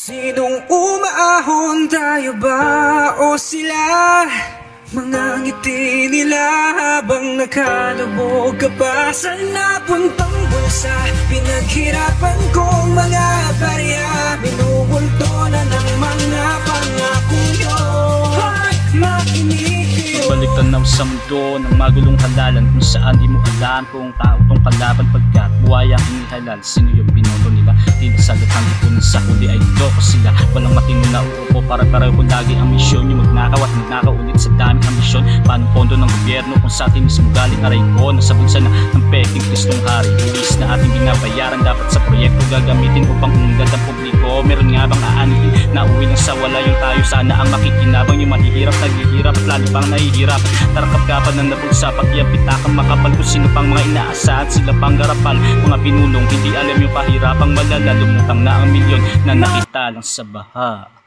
Sinong umaahon, tayo ba o sila? Mga ngiti nila habang nakalubog ka pa sa napuntang bulsa. Pinaghirapan kong mga barya, binubulto na ng mga pangako nyo. Hoy, makinig kayo. Baliktad na sa mundo ng magulong halalan, kung saan di mo alam kung tao tong kalaban, pagkat buhay ang inihalal. Sino yung binoto nila? Tila sa latang ipunin, sa huli ay loko sila. Walang matino na uupo para pareho lagi ang misyon. Yung magnakaw at magnakaw ulit sa daming ambisyon. Paano pondo ng gobyerno kung sa atin mismo galing aray ko? Nasa bulsa na ng peking kristong hari. Buwis na ating binabayaran dapat sa proyekto gagamitin upang umunlad ang publiko. Meron nga bang aanihin na uwi lang sa wala yung tayo? Sana ang makikinabang yung mahihirap naghihirap at lalo pang nahihirap. Tarakap ka pa ng nabulsa pagyapitakang makapal. Kung sino pang mga inaasahan sila pang garapal. Mga pinulong hindi alam yung pahirapang malala. Lumutang na ang milyon na nakita lang sa baha.